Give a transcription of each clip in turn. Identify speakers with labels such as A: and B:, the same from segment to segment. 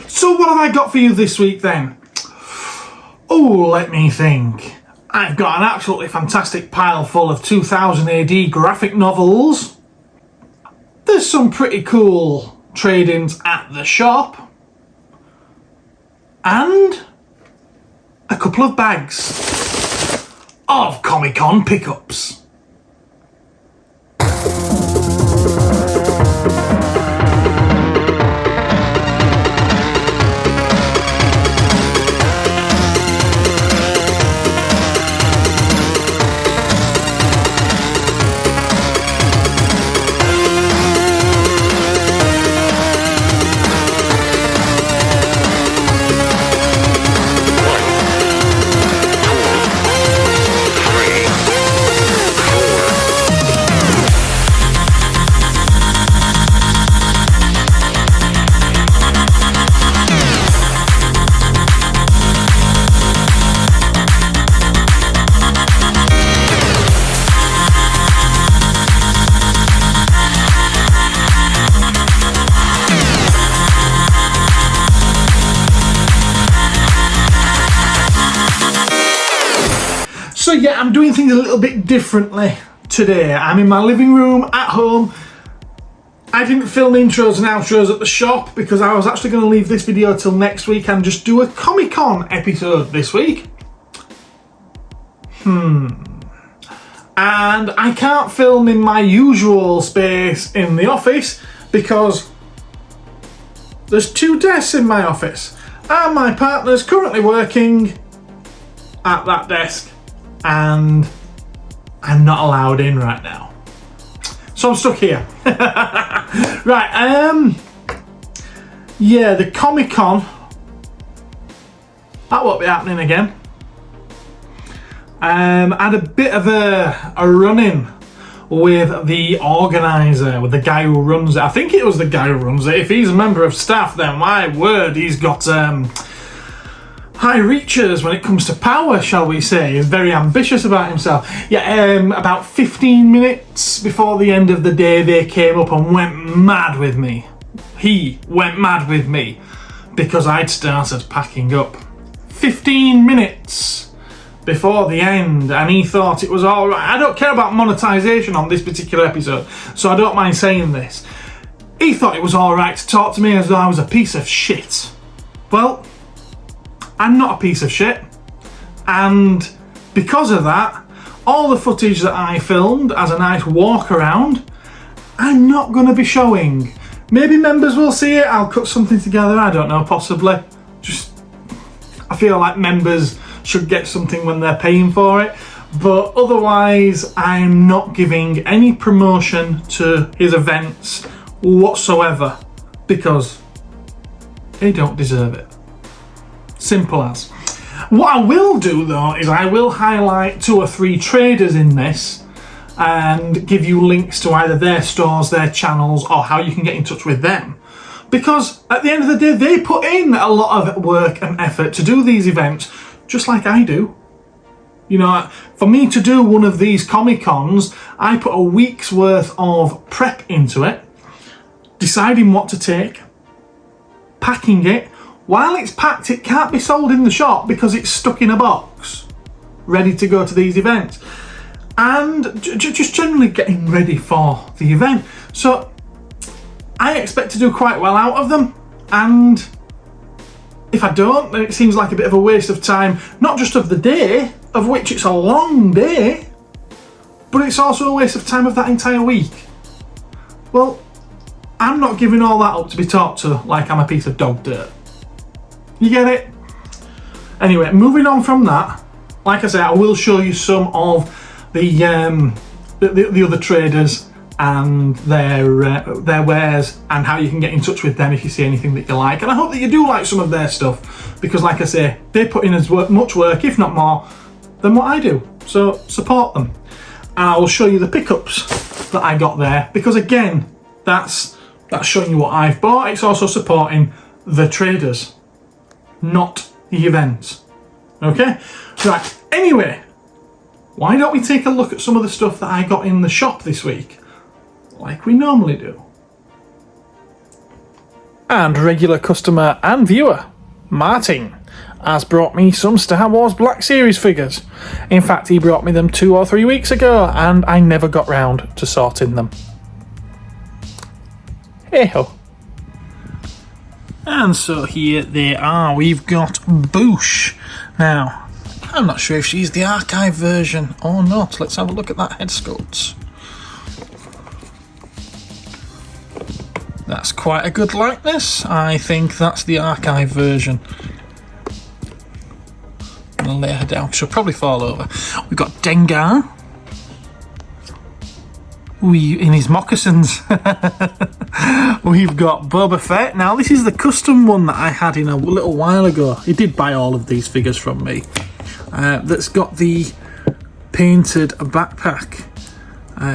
A: So what have I got for you this week then? Oh, let me think. I've got an absolutely fantastic pile full of 2000 AD graphic novels. There's some pretty cool trade-ins at the shop. And a couple of bags of Comic-Con pickups. So yeah, I'm doing things a little bit differently today. I'm in my living room at home. I didn't film intros and outros at the shop because I was actually going to leave this video till next week and just do a Comic-Con episode this week. And I can't film in my usual space in the office because there's 2 desks in my office and my partner's currently working at that desk. And I'm not allowed in right now. So I'm stuck here. Right, yeah, the Comic-Con, that won't be happening again. Had a bit of a run-in with the organiser, with the guy who runs it. I think it was the guy who runs it. If he's a member of staff, then my word, he's got high reaches when it comes to power, shall we say. He's very ambitious about himself. Yeah, about 15 minutes before the end of the day, they came up and went mad with me. He went mad with me because I'd started packing up 15 minutes before the end, and he thought it was all right. I don't care about monetization on this particular episode, so I don't mind saying this. He thought it was all right to talk to me as though I was a piece of shit. Well, I'm not a piece of shit, and because of that, all the footage that I filmed as a nice walk around, I'm not going to be showing. Maybe members will see it, I'll cut something together, I don't know, possibly. I feel like members should get something when they're paying for it, but otherwise I'm not giving any promotion to his events whatsoever because they don't deserve it. Simple as. What I will do though is I will highlight 2 or 3 traders in this and give you links to either their stores, their channels, or how you can get in touch with them. Because at the end of the day, they put in a lot of work and effort to do these events, just like I do. You know, for me to do one of these Comic-Cons, I put a week's worth of prep into it, deciding what to take, packing it. While it's packed, it can't be sold in the shop because it's stuck in a box, ready to go to these events. And just generally getting ready for the event. So I expect to do quite well out of them. And if I don't, then it seems like a bit of a waste of time, not just of the day, of which it's a long day, but it's also a waste of time of that entire week. Well, I'm not giving all that up to be talked to like I'm a piece of dog dirt. You get it? Anyway, moving on from that, like I say, I will show you some of the other traders and their wares and how you can get in touch with them if you see anything that you like. And I hope that you do like some of their stuff because, like I say, they put in as much work, if not more, than what I do. So support them. And I will show you the pickups that I got there because, again, that's showing you what I've bought. It's also supporting the traders, not the event. Okay? Right, anyway, why don't we take a look at some of the stuff that I got in the shop this week, like we normally do. And regular customer and viewer, Martin, has brought me some Star Wars Black Series figures. In fact, he brought me them 2 or 3 weeks ago, and I never got round to sorting them. Hey-ho. And so here they are. We've got Boosh. Now, I'm not sure if she's the archive version or not. Let's have a look at that head sculpt. That's quite a good likeness. I think that's the archive version. I'm gonna lay her down. She'll probably fall over. We've got Dengar. In his moccasins. We've got Boba Fett. Now, this is the custom one that I had in a little while ago. He did buy all of these figures from me. That's got the painted backpack.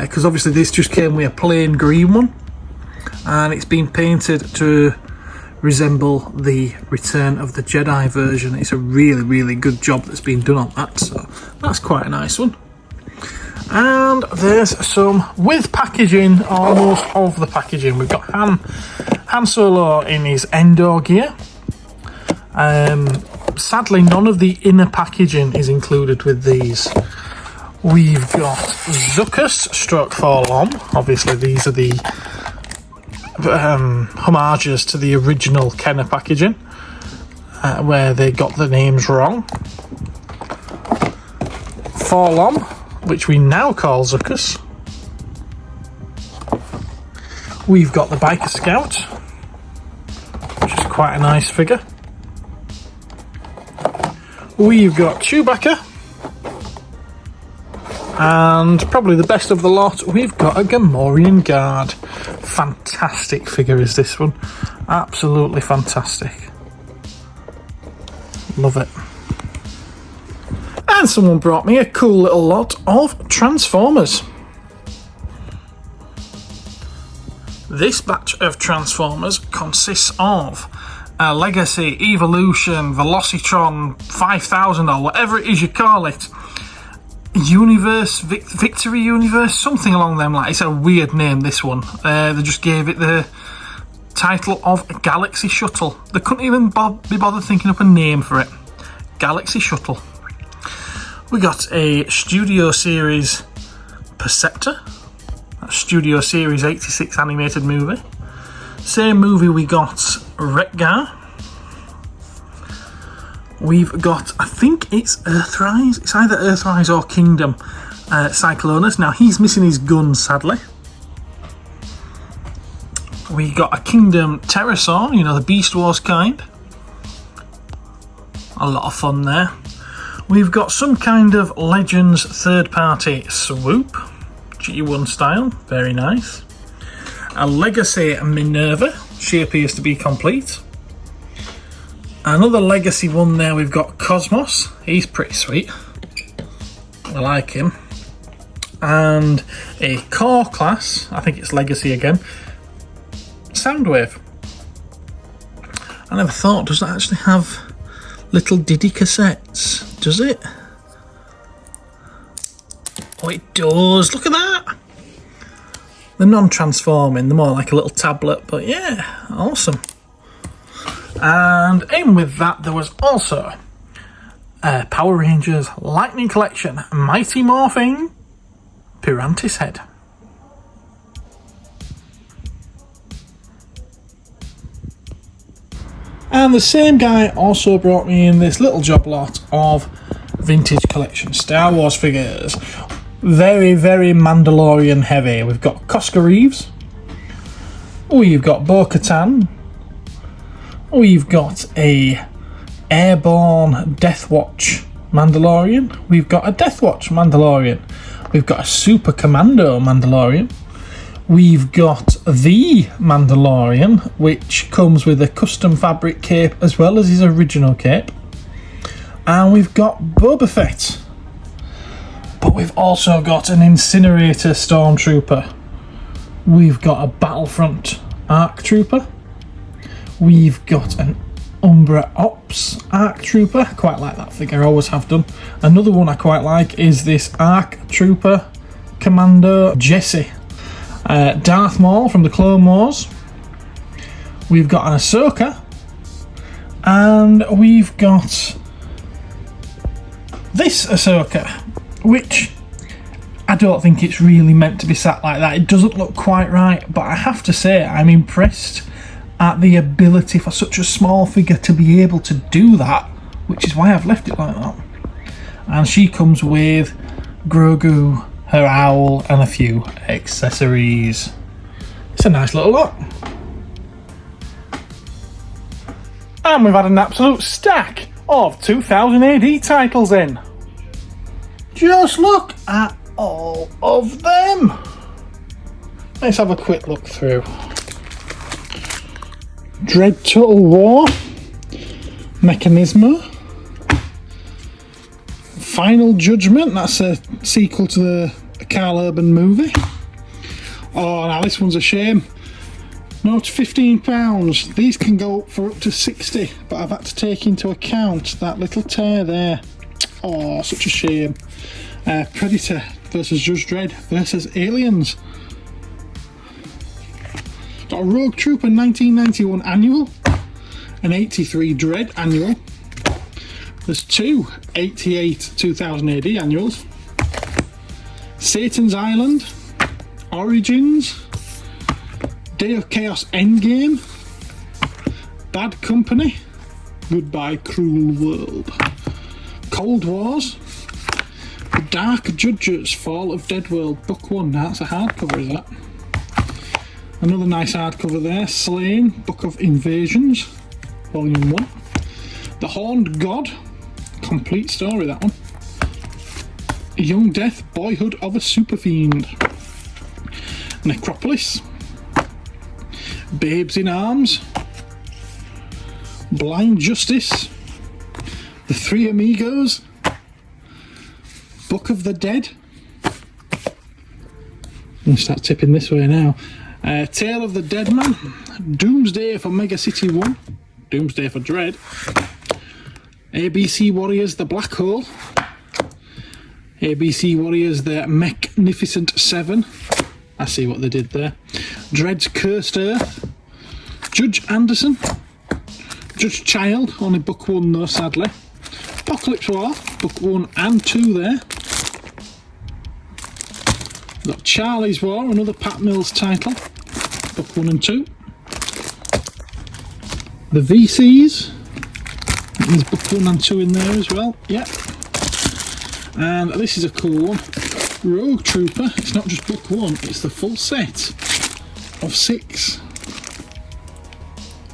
A: Because obviously this just came with a plain green one. And it's been painted to resemble the Return of the Jedi version. It's a really, really good job that's been done on that, so that's quite a nice one. And there's some with packaging, almost of the packaging. We've got Han Solo in his Endor gear. Sadly, none of the inner packaging is included with these. We've got Zuckuss stroke Forlom. Obviously, these are the homages to the original Kenner packaging, where they got the names wrong. Forlom, which we now call Zuckuss. We've got the Biker Scout, which is quite a nice figure. We've got Chewbacca. And probably the best of the lot, we've got a Gamorrean Guard. Fantastic figure is this one. Absolutely fantastic. Love it. And someone brought me a cool little lot of Transformers. This batch of Transformers consists of a Legacy, Evolution, Velocitron 5000 or whatever it is you call it. Universe, Victory Universe, something along them lines. It's a weird name, this one. They just gave it the title of Galaxy Shuttle. They couldn't even be bothered thinking up a name for it. Galaxy Shuttle. We got a Studio Series Perceptor. That's Studio Series 86 animated movie. Same movie we got Wreck-Gar. We've got, I think it's Earthrise. It's either Earthrise or Kingdom Cyclonus. Now, he's missing his gun, sadly. We got a Kingdom Pterosaur, you know, the Beast Wars kind. A lot of fun there. We've got some kind of Legends third-party swoop. G1 style, very nice. A Legacy Minerva. She appears to be complete. Another Legacy one there, we've got Cosmos. He's pretty sweet. I like him. And a core class, I think it's Legacy again, Soundwave. I never thought, does that actually have little Diddy cassettes? Does it? Oh, it does. Look at that. They're non-transforming, they're more like a little tablet, but yeah, awesome. And in with that, there was also Power Rangers Lightning Collection Mighty Morphing Pirantis Head. And the same guy also brought me in this little job lot of vintage collection Star Wars figures. Very, very Mandalorian heavy. We've got Cosca Reeves. We've got Bo-Katan. We've got a Airborne Deathwatch Mandalorian. We've got a Deathwatch Mandalorian. We've got a Super Commando Mandalorian. We've got the Mandalorian, which comes with a custom fabric cape as well as his original cape. And we've got Boba Fett. But we've also got an Incinerator Stormtrooper. We've got a Battlefront ARC Trooper. We've got an Umbra Ops ARC Trooper. Quite like that figure, always have done. Another one I quite like is this ARC Trooper Commando Jesse. Darth Maul from the Clone Wars. we've got an Ahsoka, and we've got this Ahsoka, which I don't think it's really meant to be sat like that. It doesn't look quite right, but I have to say I'm impressed at the ability for such a small figure to be able to do that, which is why I've left it like that. And she comes with Grogu, her owl, and a few accessories. It's a nice little lot. And we've had an absolute stack of 2000 AD titles in. Just look at all of them. Let's have a quick look through. Dredd Total War, Mechanismo, Final Judgment, that's a sequel to the Carl Urban movie. Oh, now this one's a shame. No, it's £15. These can go for up to 60, but I've had to take into account that little tear there. Oh, such a shame. Predator versus Judge Dredd versus Aliens. Got a Rogue Trooper 1991 annual, an 83 Dredd annual. There's two 88 2000 AD annuals. Satan's Island, Origins, Day of Chaos Endgame, Bad Company, Goodbye Cruel World, Cold Wars, The Dark Judges, Fall of Dead World, Book 1. Now that's a hardcover, is that? Another nice hardcover there, Slain, Book of Invasions, Volume 1. The Horned God, complete story, that one. Young Death, Boyhood of a Super Fiend. Necropolis, Babes in Arms, Blind Justice, The Three Amigos, Book of the Dead. I'm going to start tipping this way now. Tale of the Dead Man, Doomsday for Mega City 1, Doomsday for Dredd, ABC Warriors The Black Hole, ABC Warriors The Magnificent 7, I see what they did there, Dredd's Cursed Earth, Judge Anderson, Judge Child, only book 1 though sadly, Apocalypse War, book 1 and 2 there. We've got Charlie's War, another Pat Mills title, book 1 and 2. The VCs, there's book 1 and 2 in there as well, yeah. And this is a cool one, Rogue Trooper. It's not just book 1, it's the full set of 6.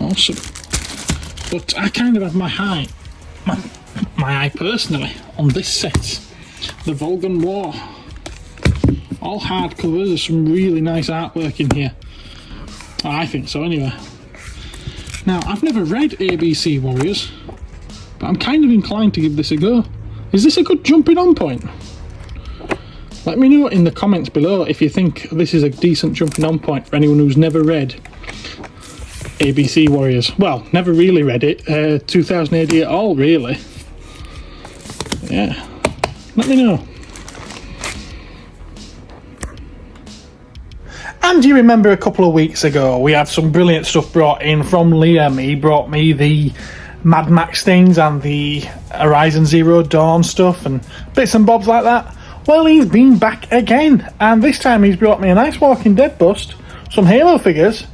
A: Awesome. But I kind of have my eye personally on this set, the Vulcan War. All hardcovers, there's some really nice artwork in here. I think so anyway. Now, I've never read ABC Warriors, but I'm kind of inclined to give this a go. Is this a good jumping on point? Let me know in the comments below if you think this is a decent jumping on point for anyone who's never read ABC Warriors. Well, never really read it, 2000 AD at all, really. Yeah, let me know. And do you remember a couple of weeks ago we had some brilliant stuff brought in from Liam? He brought me the Mad Max things and the Horizon Zero Dawn stuff and bits and bobs like that. Well, he's been back again, and this time he's brought me a nice Walking Dead bust, some Halo figures,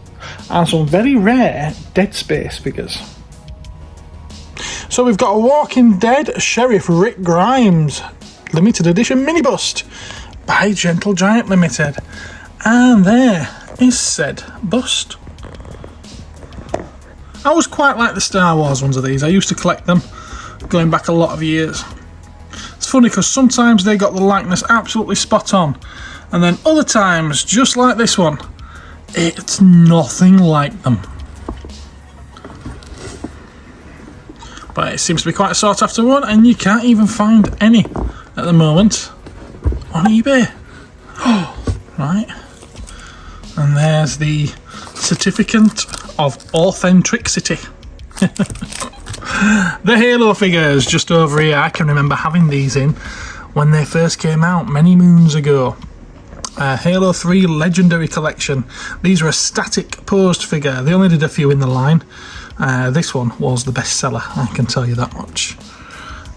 A: and some very rare Dead Space figures. So we've got a Walking Dead Sheriff Rick Grimes limited edition mini bust by Gentle Giant Limited. And there is said bust. I always quite like the Star Wars ones of these. I used to collect them going back a lot of years. It's funny because sometimes they got the likeness absolutely spot on, and then other times, just like this one, it's nothing like them. But it seems to be quite a sought after one, and you can't even find any at the moment on eBay. Oh, right. And there's the certificate of authenticity. The Halo figures just over here. I can remember having these in when they first came out many moons ago. Halo 3 Legendary Collection. These are a static posed figure. They only did a few in the line. This one was the best seller, I can tell you that much.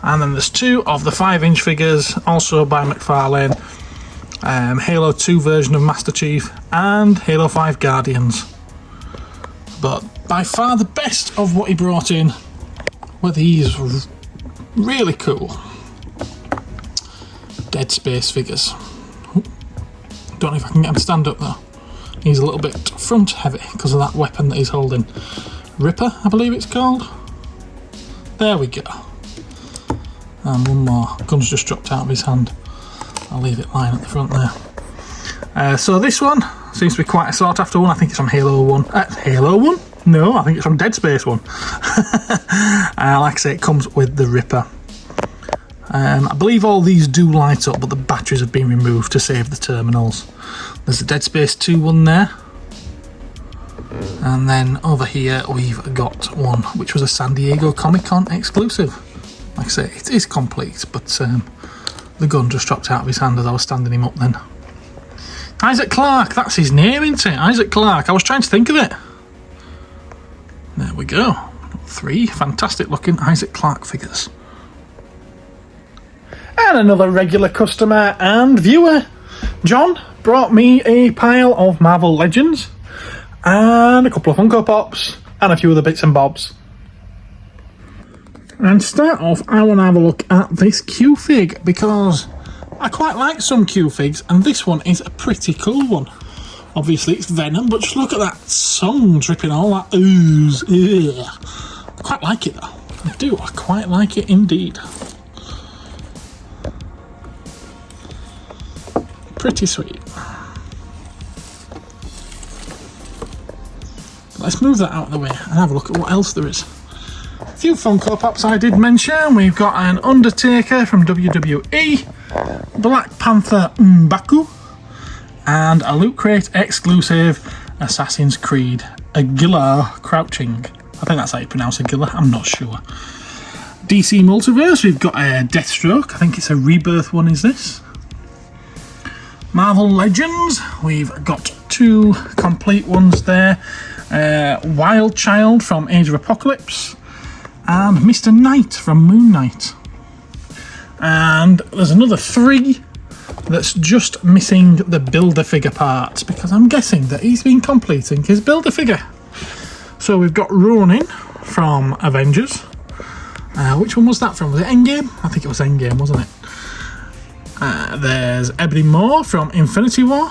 A: And then there's 2 of the 5-inch figures, also by McFarlane. Halo 2 version of Master Chief and Halo 5 Guardians. But by far the best of what he brought in were these really cool Dead Space figures. Don't know if I can get him to stand up though. He's a little bit front heavy because of that weapon that he's holding. Ripper, I believe it's called. There we go. And one more. Gun's just dropped out of his hand. I'll leave it lying at the front there. So this one seems to be quite a sought after one. I think it's from Halo 1. Halo 1? No, I think it's from Dead Space 1. Like I say, it comes with the Ripper. I believe all these do light up, but the batteries have been removed to save the terminals. There's a Dead Space 2 one there. And then over here we've got one which was a San Diego Comic-Con exclusive. Like I say, it is complete, but the gun just dropped out of his hand as I was standing him up then. Isaac Clarke, that's his name, isn't it? Isaac Clarke, I was trying to think of it. There we go. 3 fantastic looking Isaac Clarke figures. And another regular customer and viewer, John, brought me a pile of Marvel Legends and a couple of Funko Pops and a few other bits and bobs. And to start off, I want to have a look at this Q-Fig because I quite like some Q-Figs and this one is a pretty cool one. Obviously it's Venom, but just look at that song dripping, all that ooze. Ugh. I quite like it though. I do, I quite like it indeed. Pretty sweet. Let's move that out of the way and have a look at what else there is. A few Funko Pops I did mention. We've got an Undertaker from WWE, Black Panther M'Baku, and a Loot Crate exclusive Assassin's Creed Aguilar Crouching. I think that's how you pronounce Aguilar, I'm not sure. DC Multiverse, we've got a Deathstroke. I think it's a Rebirth one, is this? Marvel Legends, we've got 2 complete ones there. Wild Child from Age of Apocalypse and Mr. Knight from Moon Knight. And there's another 3 that's just missing the Build-A-Figure parts because I'm guessing that he's been completing his Build-A-Figure. So we've got Ronin from Avengers. Which one was that from? Was it Endgame? I think it was Endgame, wasn't it? There's Ebony Maw from Infinity War.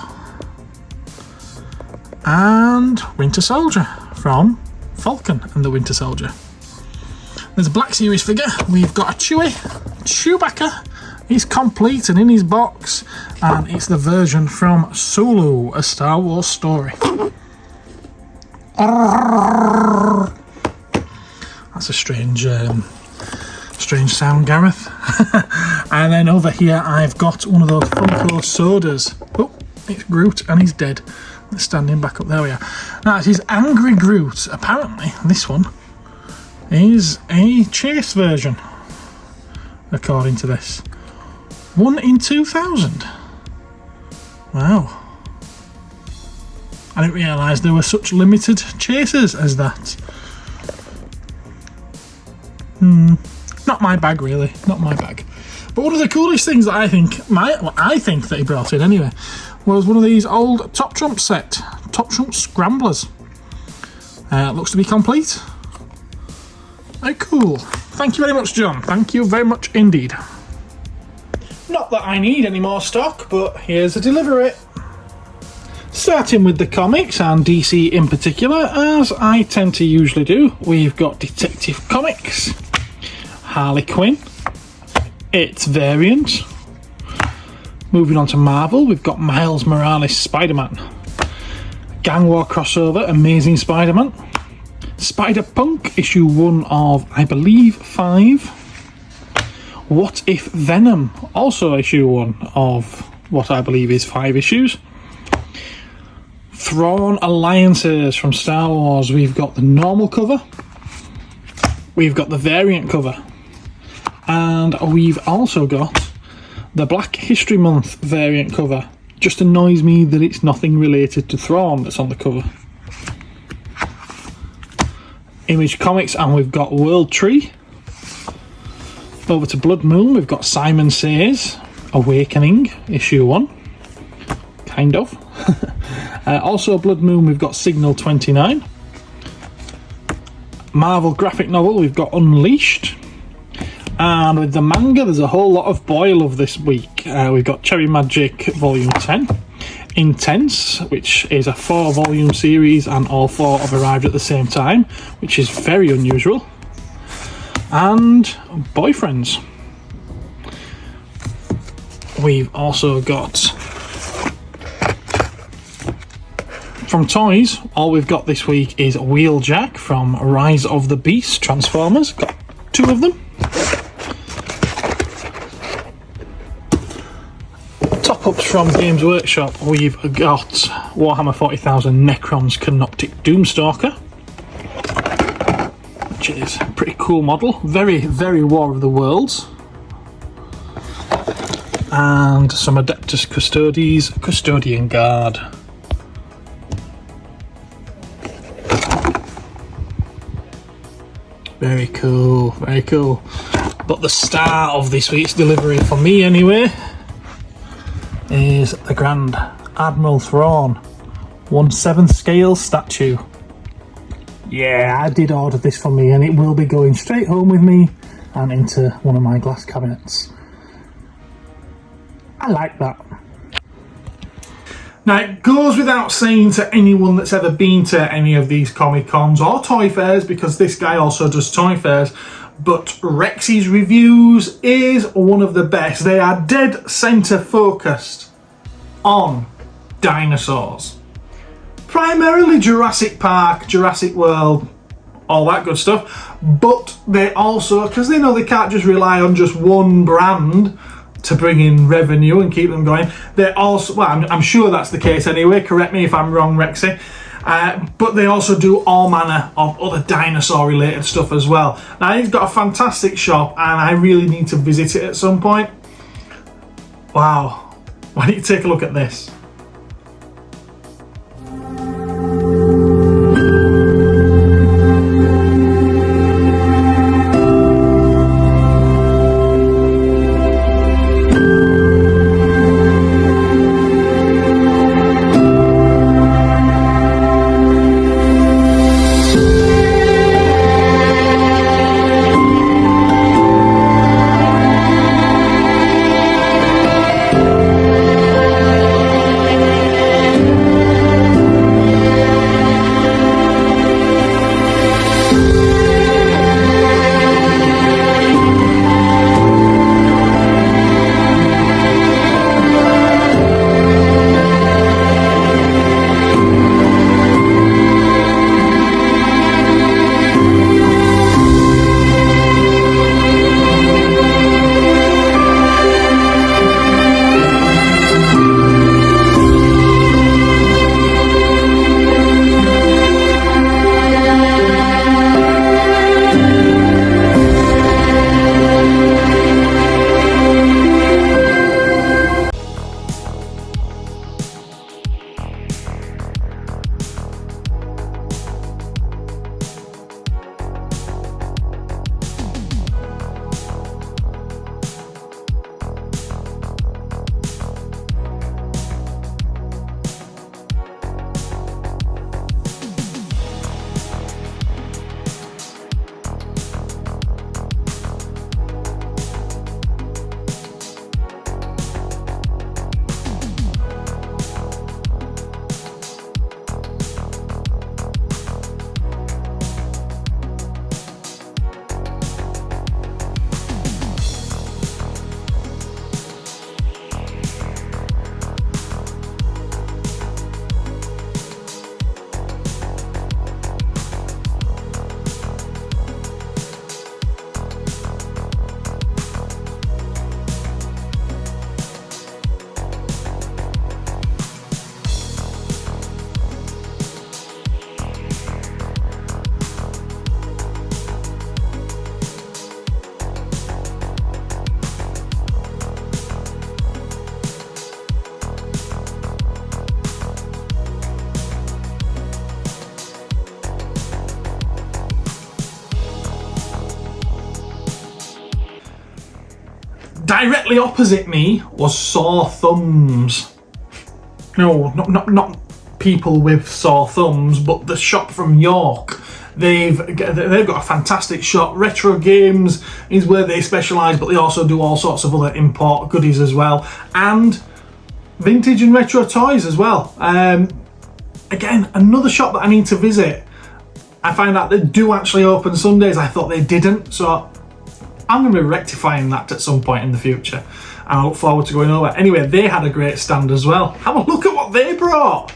A: And Winter Soldier from Falcon and the Winter Soldier. There's a Black Series figure. We've got a Chewbacca. He's complete and in his box, and it's the version from Solo, A Star Wars Story. That's a strange sound, Gareth. And then over here I've got one of those Funko sodas. Oh, it's Groot and he's dead. Let's stand him back up. There we are. Now, it is Angry Groot. Apparently, this one is a chase version, according to this. 1 in 2,000. Wow. I didn't realise there were such limited chasers as that. Not my bag, really. Not my bag. But one of the coolest things that I think that he brought in anyway, was one of these old Top Trump set. Top Trump Scramblers. Looks to be complete. Very cool. Thank you very much, John. Thank you very much indeed. Not that I need any more stock, but here's a delivery. Starting with the comics, and DC in particular, as I tend to usually do, we've got Detective Comics, Harley Quinn, its variant. Moving on to Marvel, we've got Miles Morales Spider-Man, Gang War crossover, Amazing Spider-Man, Spider-Punk, issue 1 of, I believe, 5. What If Venom, also issue 1 of what I believe is 5 issues. Thrawn Alliances from Star Wars, we've got the normal cover, we've got the variant cover, and we've also got the Black History Month variant cover Just annoys me that it's nothing related to Thrawn that's on the cover. Image Comics, and we've got World Tree. Over to Blood Moon, we've got Simon Says, Awakening, issue 1. Kind of. Also Blood Moon, we've got Signal 29. Marvel graphic novel, we've got Unleashed. And with the manga, there's a whole lot of boy love this week. We've got Cherry Magic Volume 10. Intense, which is a 4-volume series, and all 4 have arrived at the same time, which is very unusual. And Boyfriends. We've also got, from toys, all we've got this week is Wheeljack from Rise of the Beast Transformers. Got 2 of them. Top-ups from Games Workshop, we've got Warhammer 40,000 Necron's Canoptic Doomstalker, which is a pretty cool model. Very, very War of the Worlds. And some Adeptus Custodes Custodian Guard. Very cool, very cool. But the star of this week's delivery, for me anyway, is the Grand Admiral Thrawn 1/7 scale statue. Yeah, I did order this for me, and it will be going straight home with me and into one of my glass cabinets. I like that. Now, it goes without saying to anyone that's ever been to any of these Comic Cons or toy fairs, because this guy also does toy fairs, but Rexy's reviews is one of the best. They are dead centre focused on dinosaurs. Primarily Jurassic Park, Jurassic World, all that good stuff. But they also, because they know they can't just rely on just one brand to bring in revenue and keep them going, they also, well, I'm sure that's the case anyway, correct me if I'm wrong, Rexy. But they also do all manner of other dinosaur related stuff as well. Now, he's got a fantastic shop, and I really need to visit it at some point. Wow, why don't you take a look at this? Directly opposite me was Sore Thumbs. No, not people with sore thumbs, but the shop from York. They've got a fantastic shop. Retro games is where they specialise, but they also do all sorts of other import goodies as well, and vintage and retro toys as well. Again, another shop that I need to visit. I find out they do actually open Sundays. I thought they didn't, so I'm going to be rectifying that at some point in the future. And I look forward to going over. Anyway, they had a great stand as well. Have a look at what they brought.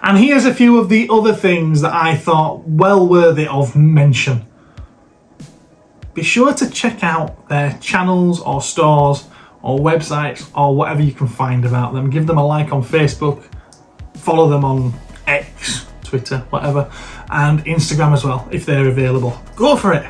A: And here's a few of the other things that I thought well worthy of mention. Be sure to check out their channels or stores or websites or whatever you can find about them. Give them a like on Facebook, follow them on X, Twitter, whatever, and Instagram as well if they're available. Go for it.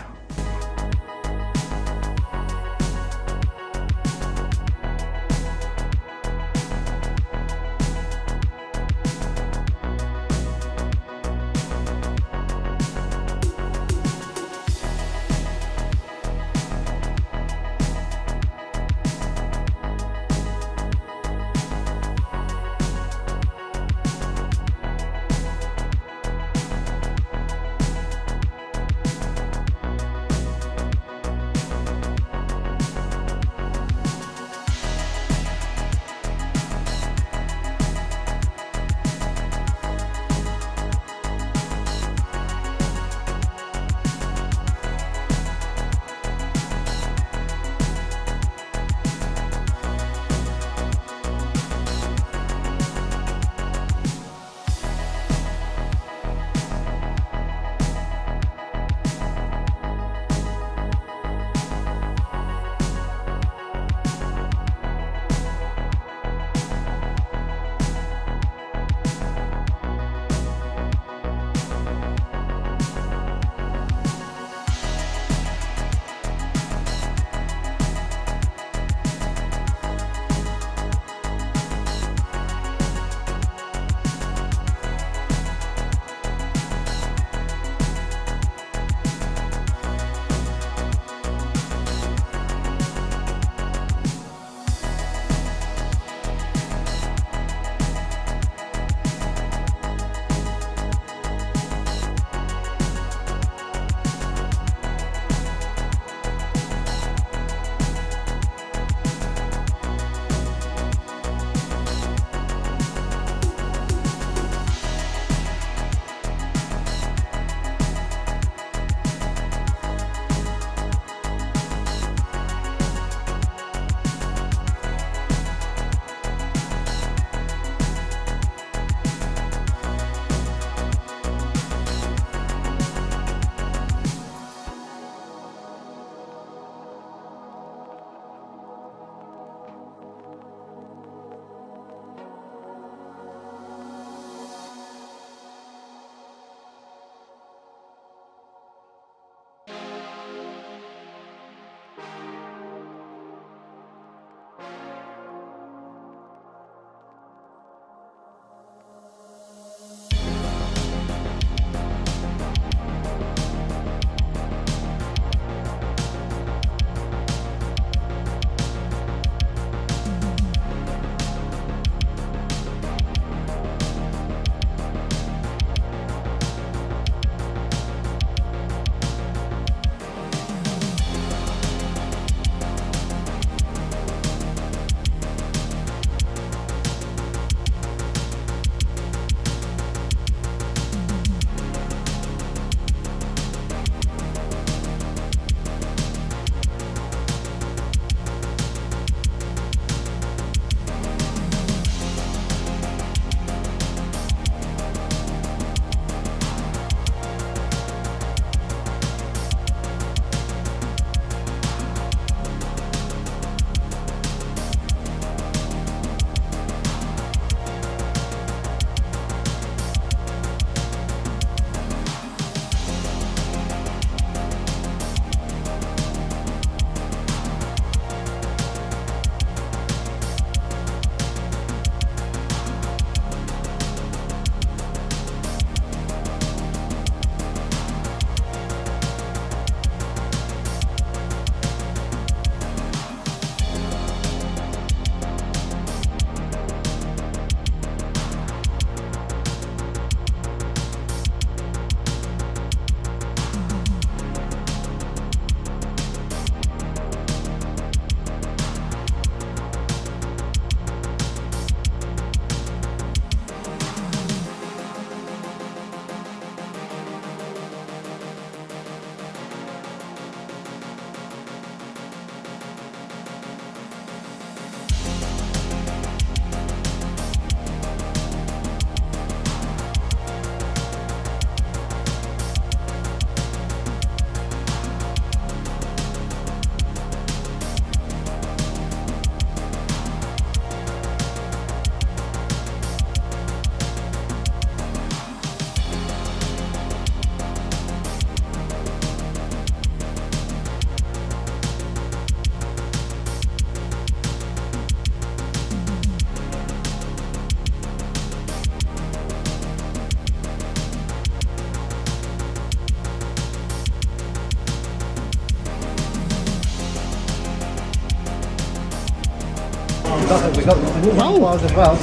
B: We've got the new ones as well.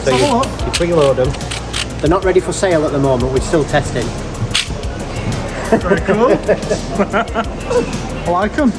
B: So you preload them. They're not ready for sale at the moment. We're still testing.
A: Very cool. I like them.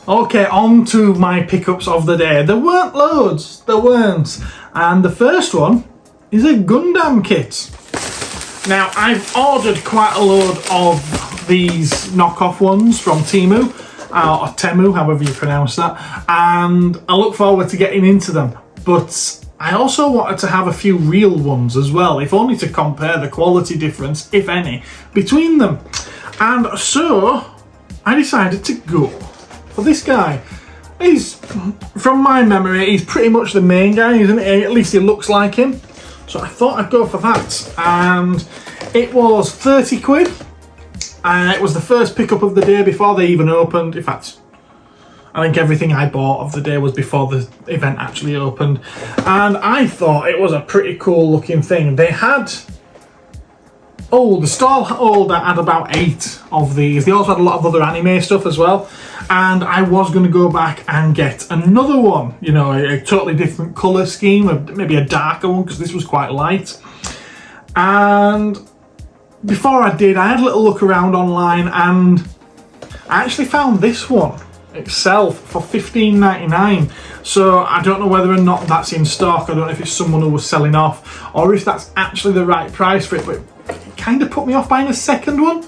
A: Okay, on to my pickups of the day. There weren't loads, there weren't. And the first one is a Gundam kit. Now, I've ordered quite a load of these knockoff ones from Temu, or Temu, however you pronounce that, and I look forward to getting into them. But I also wanted to have a few real ones as well, if only to compare the quality difference, if any, between them. And so, I decided to go for this guy. He's, from my memory, he's pretty much the main guy, isn't he? At least he looks like him. So I thought I'd go for that. And it was 30 quid. It was the first pickup of the day before they even opened. In fact, I think everything I bought of the day was before the event actually opened. And I thought it was a pretty cool looking thing. They had... Oh, the stall holder had about 8 of these. They also had a lot of other anime stuff as well. And I was going to go back and get another one. You know, a totally different colour scheme. Maybe a darker one, because this was quite light. And before I did, I had a little look around online. And I actually found this one itself for $15.99. So I don't know whether or not that's in stock. I don't know if it's someone who was selling off. Or if that's actually the right price for it. But it kind of put me off buying a second one.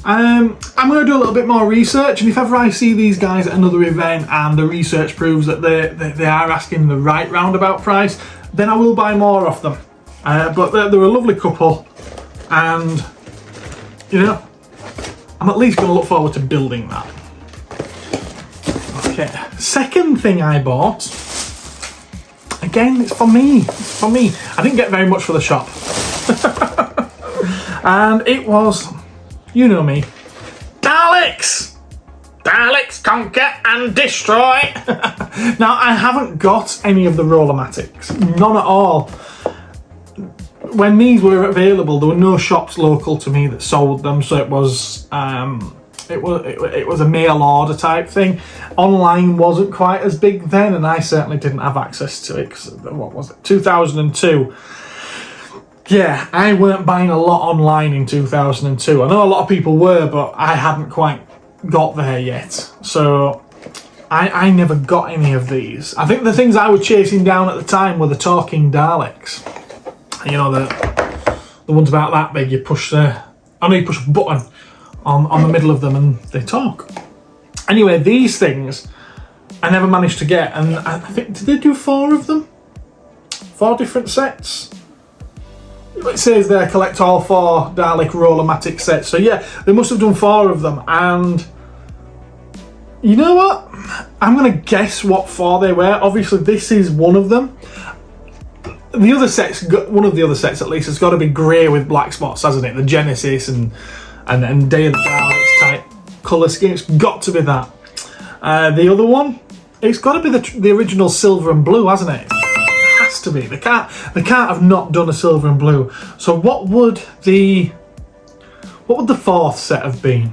A: I'm going to do a little bit more research, and if ever I see these guys at another event and the research proves that they are asking the right roundabout price, then I will buy more of them. But they're a lovely couple, and you know, I'm at least going to look forward to building that. Okay, second thing I bought, again, it's for me. It's for me. I didn't get very much for the shop. And it was, you know me, Daleks! Daleks conquer and destroy! Now, I haven't got any of the Rollermatics, none at all. When these were available, there were no shops local to me that sold them, so it was a mail order type thing. Online wasn't quite as big then, and I certainly didn't have access to it, because, what was it, 2002. Yeah, I weren't buying a lot online in 2002. I know a lot of people were, but I hadn't quite got there yet. So I never got any of these. I think the things I was chasing down at the time were the talking Daleks. You know, the ones about that big. You push you push a button on the middle of them and they talk. Anyway, these things I never managed to get, and I think, did they do 4 of them? 4 different sets? It says there, collect all 4 Dalek Rollermatic sets. So yeah, they must have done 4 of them. And you know what? I'm going to guess what 4 they were. Obviously, this is one of them. The other sets, one of the other sets at least, has got to be grey with black spots, hasn't it? The Genesis and Day of the Daleks type colour scheme. It's got to be that. The other one, it's got to be the original silver and blue, hasn't it? To be. They can't have not done a silver and blue. So what would the 4th set have been?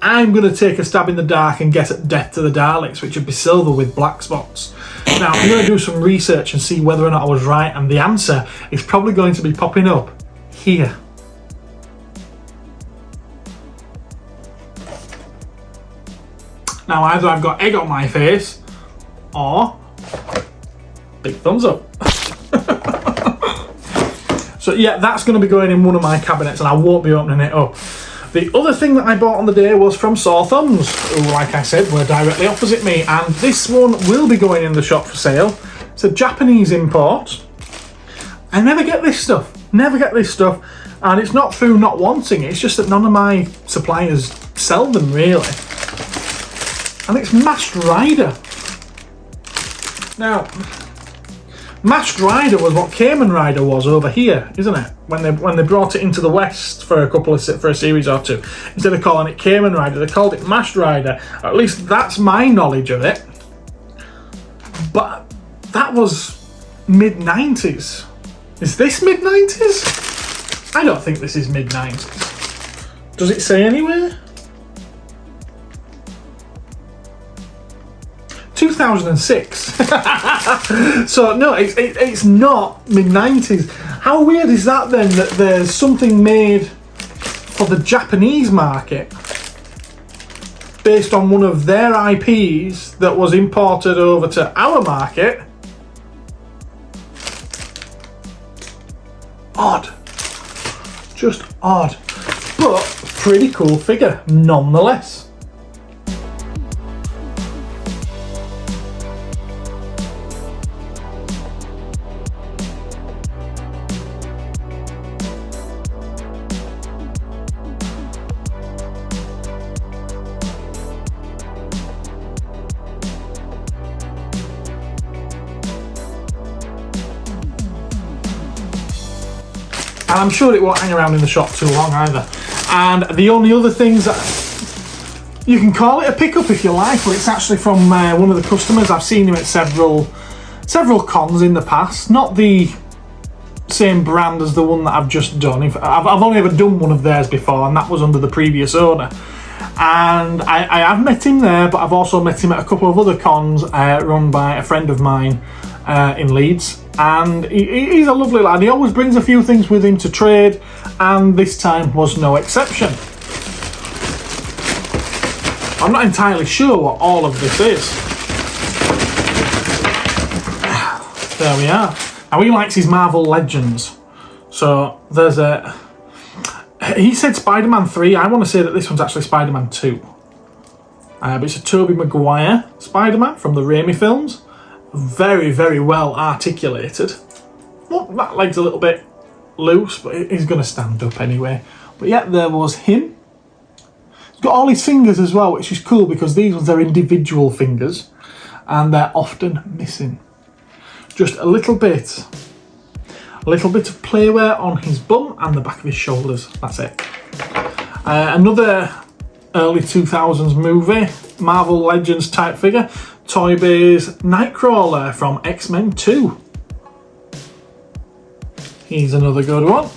A: I'm going to take a stab in the dark and guess at Death to the Daleks, which would be silver with black spots. Now I'm going to do some research and see whether or not I was right, and the answer is probably going to be popping up here. Now either I've got egg on my face, or big thumbs up. So yeah, that's going to be going in one of my cabinets, and I won't be opening it up. The other thing that I bought on the day was from Sore Thumbs, who, like I said, were directly opposite me, and this one will be going in the shop for sale. It's a Japanese import. I never get this stuff. And it's not through not wanting it, it's just that none of my suppliers sell them, really. And it's Masked Rider. Now, Masked Rider was what Kamen Rider was over here, isn't it? When they brought it into the West for a series or 2, instead of calling it Kamen Rider, they called it Masked Rider. At least that's my knowledge of it. But that was mid-90s. Is this mid-90s? I don't think this is mid-90s. Does it say anywhere? 2006. So no, it's not mid-90s. How weird is that then, that there's something made for the Japanese market based on one of their IPs that was imported over to our market. Odd. Just odd. But pretty cool figure nonetheless. And I'm sure it won't hang around in the shop too long either. And the only other things that you can call it a pickup if you like, but it's actually from one of the customers. I've seen him at several cons in the past. Not the same brand as the one that I've just done. I've only ever done one of theirs before, and that was under the previous owner. And I have met him there, but I've also met him at a couple of other cons run by a friend of mine in Leeds. And he's a lovely lad. He always brings a few things with him to trade, and this time was no exception. I'm not entirely sure what all of this is. There we are. Now he likes his Marvel Legends. So there's a... He said Spider-Man 3. I want to say that this one's actually Spider-Man 2. But it's a Tobey Maguire Spider-Man from the Raimi films. Very, very well articulated. Well, that leg's a little bit loose, but he's going to stand up anyway. But yeah, there was him. He's got all his fingers as well, which is cool because these ones are individual fingers and they're often missing. Just a little bit of playwear on his bum and the back of his shoulders. That's it. Another early 2000s movie, Marvel Legends type figure. Toy Bay's Nightcrawler from X-Men 2. He's another good one.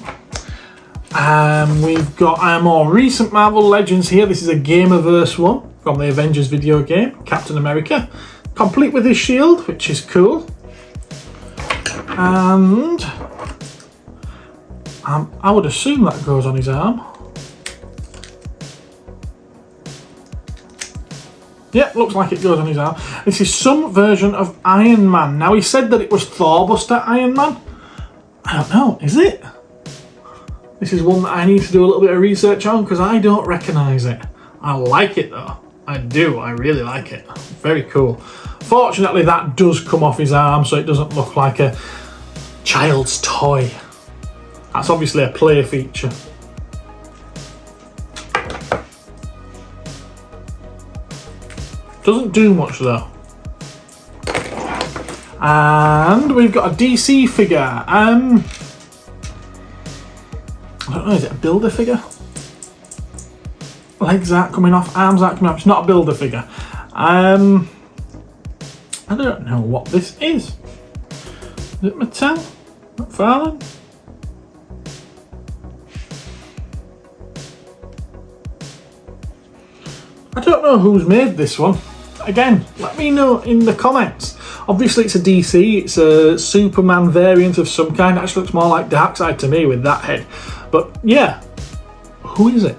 A: We've got our more recent Marvel Legends here. This is a Gamerverse one from the Avengers video game, Captain America. Complete with his shield, which is cool. And I would assume that goes on his arm. Yeah, looks like it goes on his arm. This is some version of Iron Man. Now, he said that it was Thorbuster Iron Man. I don't know, is it? This is one that I need to do a little bit of research on because I don't recognise it. I like it though. I do, I really like it. Very cool. Fortunately, that does come off his arm so it doesn't look like a child's toy. That's obviously a play feature. Doesn't do much though. And we've got a DC figure. I don't know, is it a builder figure? Legs aren't coming off, arms aren't coming off. It's not a builder figure. I don't know what this is. Is it Mattel? McFarlane? I don't know who's made this one. Again, let me know in the comments. Obviously it's a DC, it's a Superman variant of some kind. It actually looks more like Darkseid to me with that head. But yeah, who is it?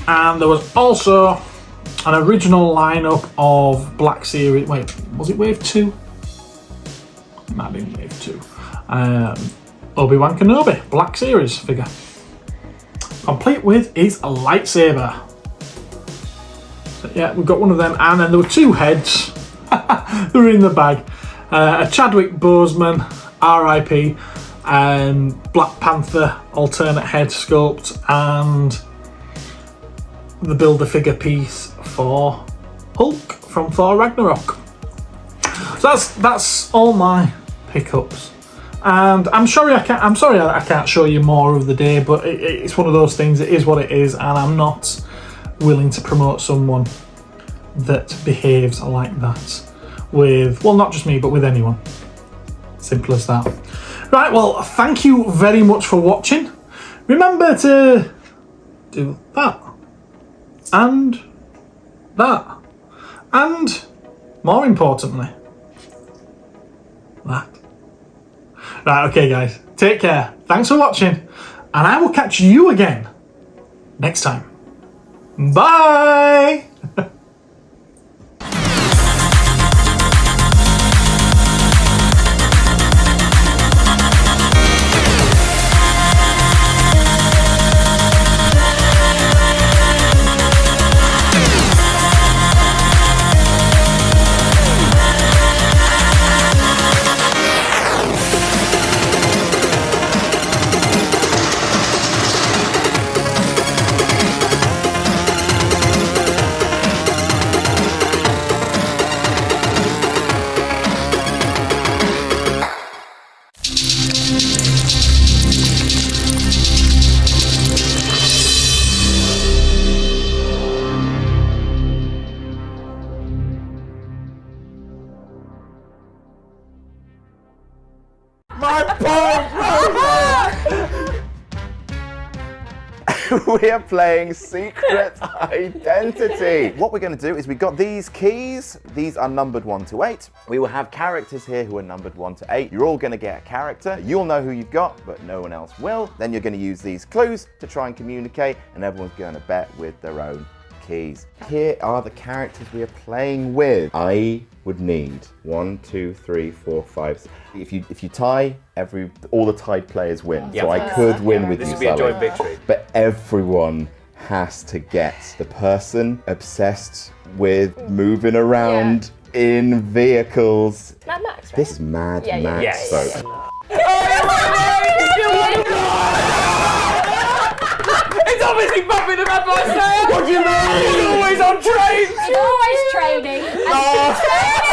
A: And there was also an original lineup of Black Series. Wait, was it Wave 2? It might have been Wave 2. Obi-Wan Kenobi, Black Series figure. Complete with his lightsaber. So yeah, we've got one of them, and then there were two heads. They were in the bag. A Chadwick Boseman, RIP, Black Panther alternate head sculpt, and the Build-A-Figure piece for Hulk from Thor Ragnarok. So that's all my pickups. And I'm sorry I can't show you more of the day, but it's one of those things. It is what it is, and I'm not willing to promote someone that behaves like that with, well, not just me, but with anyone. Simple as that. Right, well, thank you very much for watching. Remember to do that and that, and more importantly, that. Right, okay guys, take care. Thanks for watching, and I will catch you again next time. Bye!
C: We are playing Secret Identity. What we're going to do is we've got these keys. These are numbered 1 to 8. We will have characters here who are numbered 1 to 8. You're all going to get a character. You'll know who you've got, but no one else will. Then you're going to use these clues to try and communicate, and everyone's going to bet with their own keys. Here are the characters we are playing with. I would need 1, 2, 3, 4, 5. If you tie, all the tied players win. So I could win with you,
D: This would be a joint
C: Sally.
D: victory.
C: But everyone has to get the person obsessed with moving around in vehicles.
E: Mad Max, right?
C: This is Mad Max.
D: Yes.
C: So
D: It's obviously bumping the Mad Max now! What do you mean? He's always on trains!
E: He's always training. And he's training!